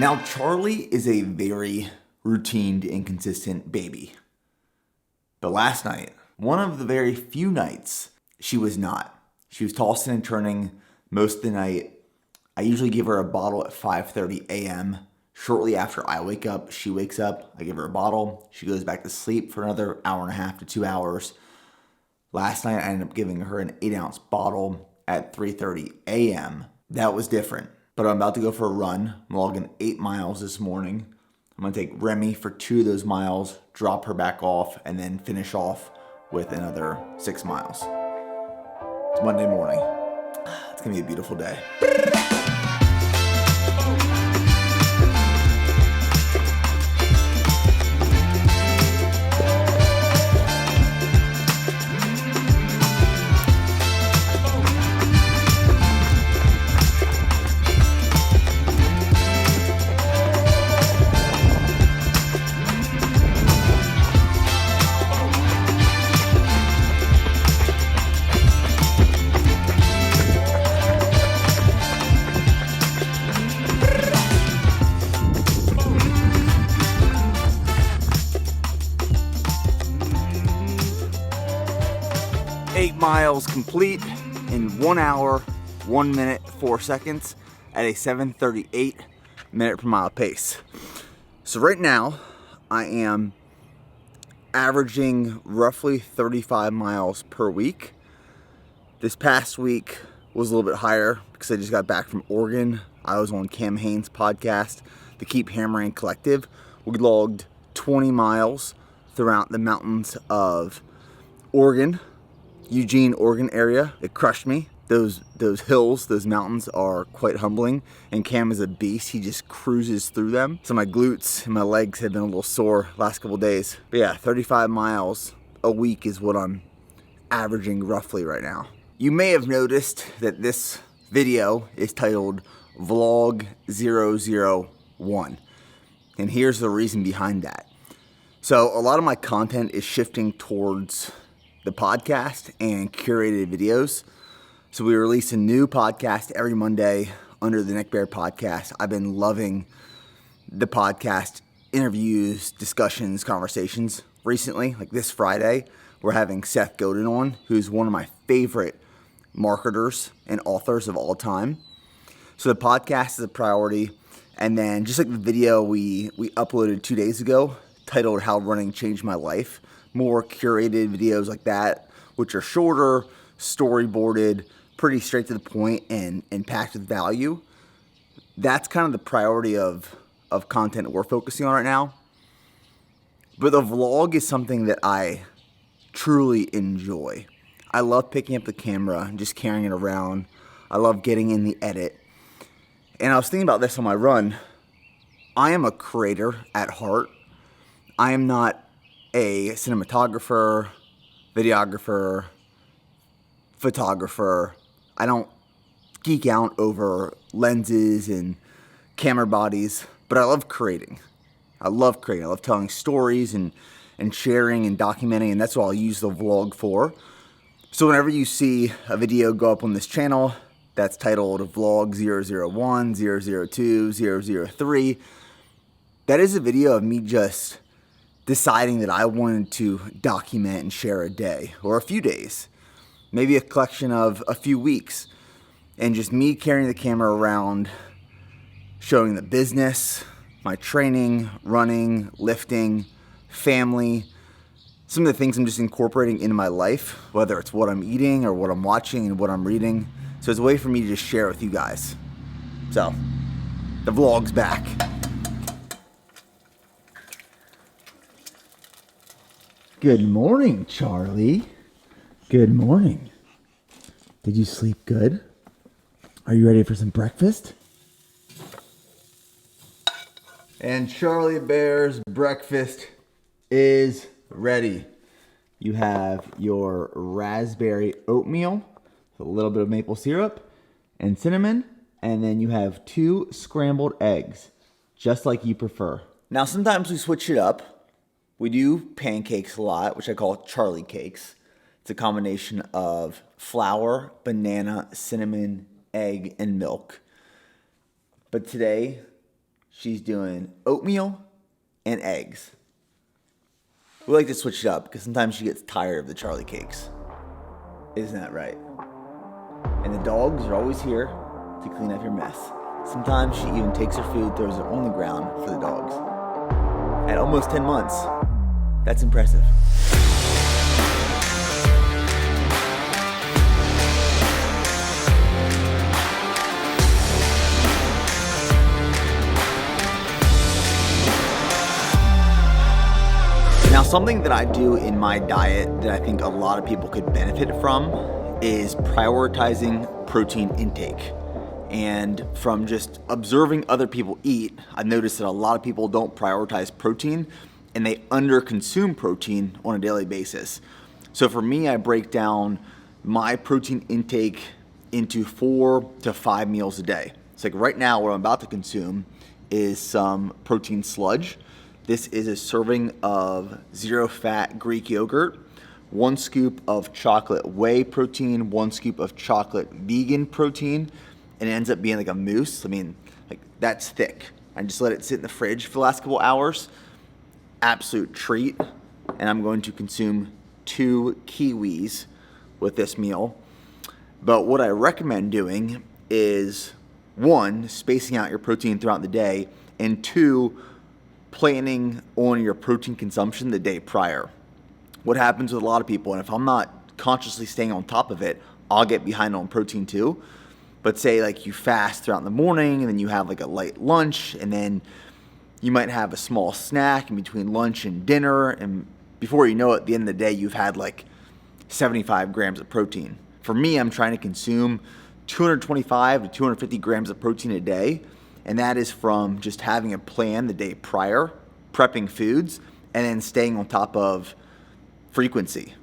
Now, Charlie is a very routine, inconsistent baby. But last night, one of the very few nights, she was not. She was tossing and turning most of the night. I usually give her a bottle at 5:30 a.m. Shortly after I wake up, she wakes up. I give her a bottle. She goes back to sleep for another hour and a half to 2 hours. Last night, I ended up giving her an 8-ounce bottle at 3:30 a.m. That was different. But I'm about to go for a run. I'm logging 8 miles this morning. I'm going to take Remy for 2 of those miles, drop her back off, and then finish off with another 6 miles. It's Monday morning. It's going to be a beautiful day. 8 miles complete in 1 hour, 1 minute, 4 seconds at a 7:38 minute per mile pace. So right now, I am averaging roughly 35 miles per week. This past week was a little bit higher because I just got back from Oregon. I was on Cam Haines' podcast, the Keep Hammering Collective. We logged 20 miles throughout the mountains of Oregon, Eugene, Oregon area. It crushed me. Those hills, those mountains are quite humbling, and Cam is a beast. He just cruises through them. So my glutes and my legs have been a little sore last couple days. But yeah, 35 miles a week is what I'm averaging roughly right now. You may have noticed that this video is titled Vlog 001. And here's the reason behind that. So a lot of my content is shifting towards the podcast and curated videos. So we release a new podcast every Monday under the Nick Bear Podcast. I've been loving the podcast interviews, discussions, conversations recently. Like this Friday, we're having Seth Godin on, who's one of my favorite marketers and authors of all time. So the podcast is a priority. And then just like the video we uploaded 2 days ago, titled How Running Changed My Life, more curated videos like that, which are shorter, storyboarded, pretty straight to the point and packed with value. That's kind of the priority of content that we're focusing on right now. But the vlog is something that I truly enjoy. I love picking up the camera and just carrying it around. I love getting in the edit. And I was thinking about this on my run. I am a creator at heart. I am not a cinematographer, videographer, photographer. I don't geek out over lenses and camera bodies, but I love creating. I love telling stories and sharing and documenting, and that's what I'll use the vlog for. So whenever you see a video go up on this channel that's titled Vlog 001, 002, 003, that is a video of me just deciding that I wanted to document and share a day or a few days, maybe a collection of a few weeks, and just me carrying the camera around, showing the business, my training, running, lifting, family, some of the things I'm just incorporating into my life, whether it's what I'm eating or what I'm watching and what I'm reading. So it's a way for me to just share with you guys. So the vlog's back. Good morning, Charlie. Good morning. Did you sleep good? Are you ready for some breakfast? And Charlie Bear's breakfast is ready. You have your raspberry oatmeal, a little bit of maple syrup and cinnamon, and then you have 2 scrambled eggs, just like you prefer. Now, sometimes we switch it up. We do pancakes a lot, which I call Charlie cakes. It's a combination of flour, banana, cinnamon, egg, and milk. But today, she's doing oatmeal and eggs. We like to switch it up because sometimes she gets tired of the Charlie cakes. Isn't that right? And the dogs are always here to clean up your mess. Sometimes she even takes her food, throws it on the ground for the dogs. At almost 10 months, that's impressive. Now, something that I do in my diet that I think a lot of people could benefit from is prioritizing protein intake. And from just observing other people eat, I've noticed that a lot of people don't prioritize protein and they underconsume protein on a daily basis. So for me, I break down my protein intake into 4 to 5 meals a day. It's like right now, what I'm about to consume is some protein sludge. This is a serving of zero-fat Greek yogurt, 1 scoop of chocolate whey protein, 1 scoop of chocolate vegan protein, and it ends up being like a mousse. I mean, like that's thick. I just let it sit in the fridge for the last couple hours. Absolute treat. And I'm going to consume 2 kiwis with this meal. But what I recommend doing is 1, spacing out your protein throughout the day, and 2, planning on your protein consumption the day prior. What happens with a lot of people, and if I'm not consciously staying on top of it, I'll get behind on protein too. But say like you fast throughout the morning and then you have like a light lunch and then you might have a small snack in between lunch and dinner, and before you know it, at the end of the day, you've had like 75 grams of protein. For me, I'm trying to consume 225 to 250 grams of protein a day, and that is from just having a plan the day prior, prepping foods, and then staying on top of frequency,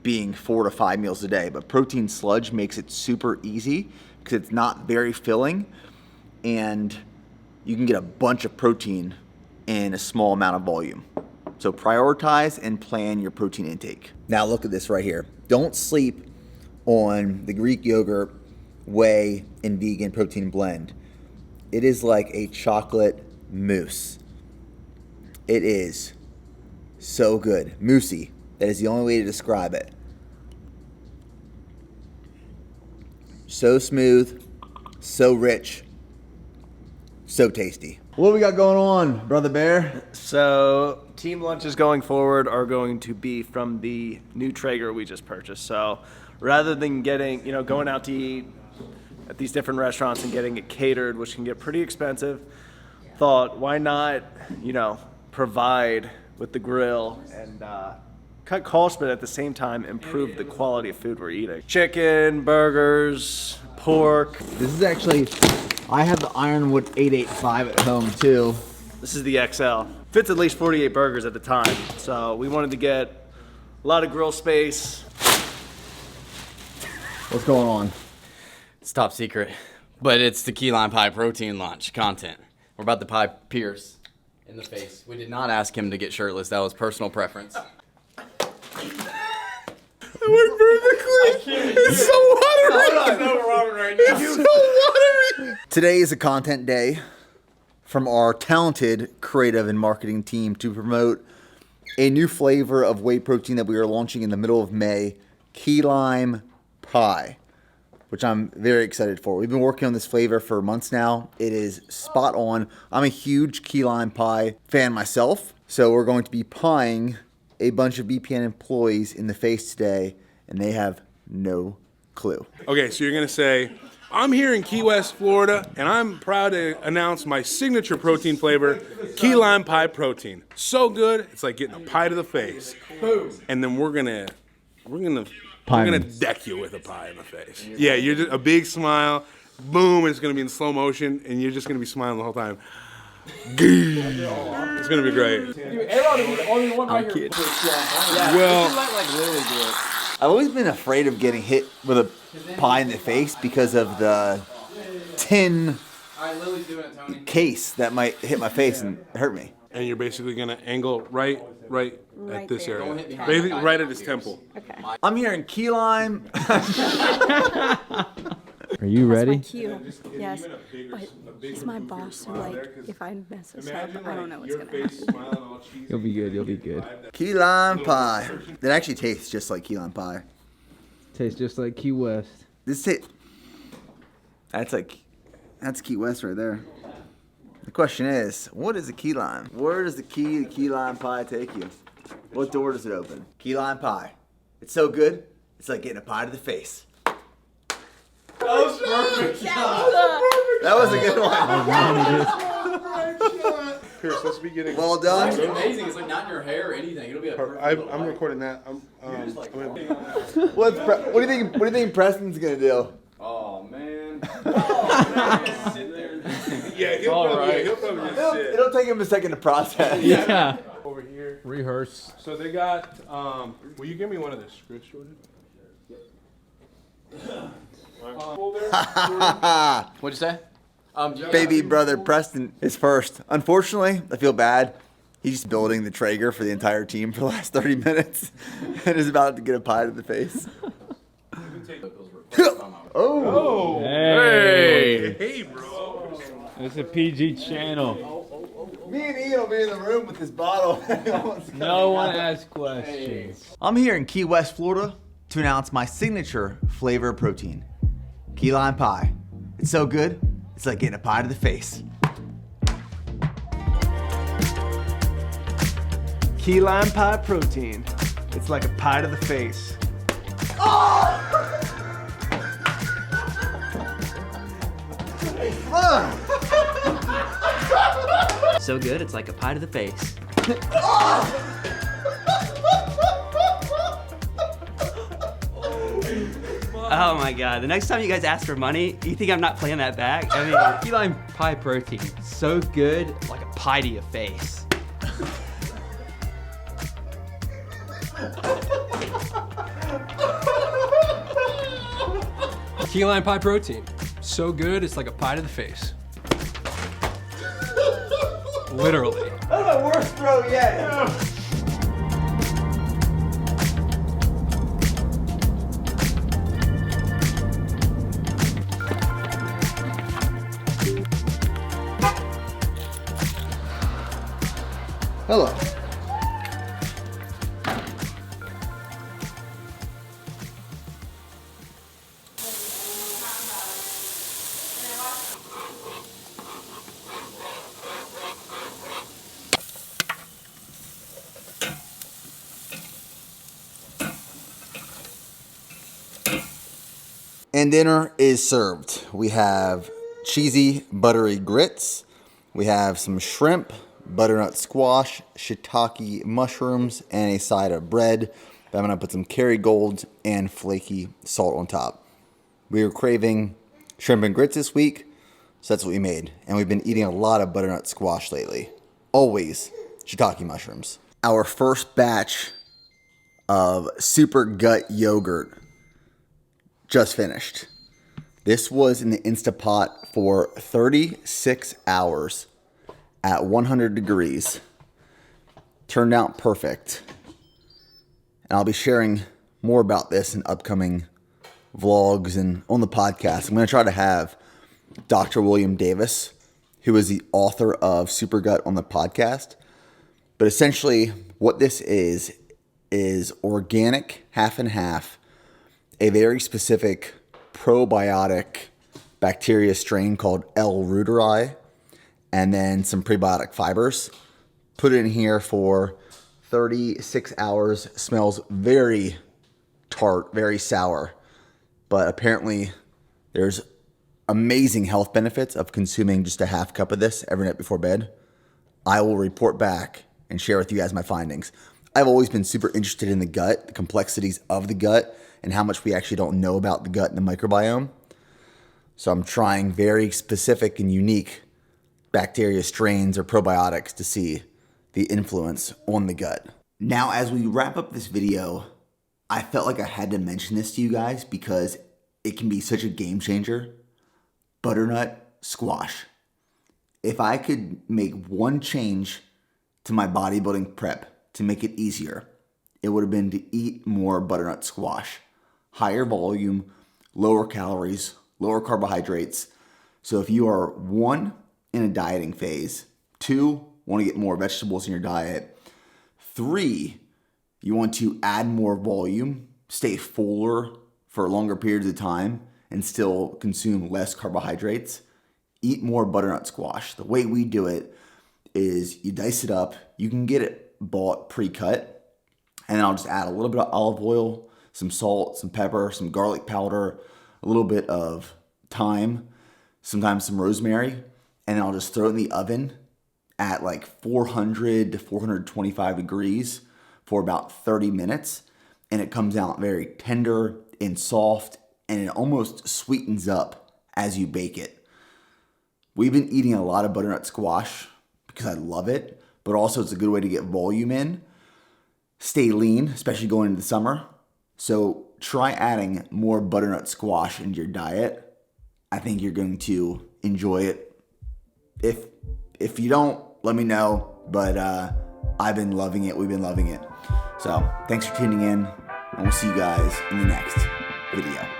being 4 to 5 meals a day. But protein sludge makes it super easy because it's not very filling, and you can get a bunch of protein in a small amount of volume. So prioritize and plan your protein intake. Now look at this right here. Don't sleep on the Greek yogurt, whey, and vegan protein blend. It is like a chocolate mousse. It is so good. Moussey. That is the only way to describe it. So smooth, so rich, so tasty. What do we got going on, Brother Bear? So team lunches going forward are going to be from the new Traeger we just purchased. So rather than getting, going out to eat at these different restaurants and getting it catered, which can get pretty expensive, thought why not, provide with the grill and cut costs, but at the same time improve the quality of food we're eating. Chicken, burgers, pork. This is actually, I have the Ironwood 885 at home too. This is the XL. Fits at least 48 burgers at a time. So we wanted to get a lot of grill space. What's going on? It's top secret, but it's the key lime pie protein launch content. We're about to pie Pierce in the face. We did not ask him to get shirtless. That was personal preference. It went vertically. It's so watery. It's so watery. Today is a content day from our talented creative and marketing team to promote a new flavor of whey protein that we are launching in the middle of May, key lime pie, which I'm very excited for. We've been working on this flavor for months now. It is spot on. I'm a huge key lime pie fan myself, so we're going to be pieing a bunch of BPN employees in the face today, and they have no clue. Okay, so you're going to say, I'm here in Key West, Florida, and I'm proud to announce my signature protein flavor, key lime pie protein. So good, it's like getting a pie to the face. And then we're gonna deck you with a pie in the face. Yeah, you're just a big smile, boom, it's gonna be in slow motion, and you're just gonna be smiling the whole time. It's gonna be great. Dude, A-Rod would be the only one right here. Well, I've always been afraid of getting hit with a pie in the face because of the tin case that might hit my face and hurt me. and you're basically gonna angle right at this there. area, basically right at his temple. Okay. I'm here in key lime. We're Are you That's ready? my cue. Yes, but he's my boss, so like, if I mess this up, I don't know what's gonna happen. You'll be good. You'll be good. Key lime pie. It actually tastes just like key lime pie. Tastes just like Key West. That's Key West right there. The question is, what is a key lime? Where does the key lime pie take you? What door does it open? Key lime pie. It's so good, it's like getting a pie to the face. That was perfect. That was a good one. Pierce, let's be getting. Well done. It's amazing. It's like not in your hair or anything. It'll be a perfect. I'm recording that. What do you think? What do you think Preston's gonna do? Oh man. Sit there. Yeah, he'll probably just sit. It'll take him a second to process. Yeah. Over here. Rehearse. So they got. Will you give me one of the scripts, Jordan? What'd you say? Baby brother Preston is first. Unfortunately, I feel bad. He's just building the Traeger for the entire team for the last 30 minutes and is about to get a pie to the face. Oh! Hey, bro. It's a PG channel. Me and Ian will be in the room with this bottle. No one asks questions. I'm here in Key West, Florida to announce my signature flavor of protein. Key lime pie. It's so good, it's like getting a pie to the face. Key lime pie protein. It's like a pie to the face. So good, it's like a pie to the face. Oh my god, the next time you guys ask for money, you think I'm not playing that back? I mean, key lime pie protein, so good, like a pie to your face. Key lime pie protein. So good, it's like a pie to the face. Literally. That's my worst throw yet. Hello. And dinner is served. We have cheesy, buttery grits. We have some shrimp, butternut squash, shiitake mushrooms, and a side of bread. But I'm gonna put some Kerrygold and flaky salt on top. We were craving shrimp and grits this week, so that's what we made. And we've been eating a lot of butternut squash lately. Always shiitake mushrooms. Our first batch of Super Gut yogurt just finished. This was in the Instapot for 36 hours at 100 degrees. Turned out perfect. And I'll be sharing more about this in upcoming vlogs and on the podcast. I'm going to try to have Dr. William Davis, who is the author of Super Gut, on the podcast. But essentially what this is organic, half and half, a very specific probiotic bacteria strain called L. reuteri, and then some prebiotic fibers. Put it in here for 36 hours. Smells very tart, very sour, but apparently there's amazing health benefits of consuming just a half cup of this every night before bed. I will report back and share with you guys my findings. I've always been super interested in the gut, the complexities of the gut, and how much we actually don't know about the gut and the microbiome. So I'm trying very specific and unique bacteria strains or probiotics to see the influence on the gut. Now, as we wrap up this video, I felt like I had to mention this to you guys because it can be such a game changer. Butternut squash. If I could make one change to my bodybuilding prep to make it easier, it would have been to eat more butternut squash. Higher volume, lower calories, lower carbohydrates. So if you are 1, in a dieting phase, 2, want to get more vegetables in your diet, 3, you want to add more volume, stay fuller for longer periods of time, and still consume less carbohydrates, eat more butternut squash. The way we do it is you dice it up. You can get it bought pre-cut, and then I'll just add a little bit of olive oil, some salt, some pepper, some garlic powder, a little bit of thyme, sometimes some rosemary, and then I'll just throw it in the oven at like 400 to 425 degrees for about 30 minutes, and it comes out very tender and soft, and it almost sweetens up as you bake it. We've been eating a lot of butternut squash because I love it, but also it's a good way to get volume in, stay lean, especially going into the summer. So try adding more butternut squash into your diet. I think you're going to enjoy it. If you don't, let me know, but I've been loving it. We've been loving it. So thanks for tuning in, and we'll see you guys in the next video.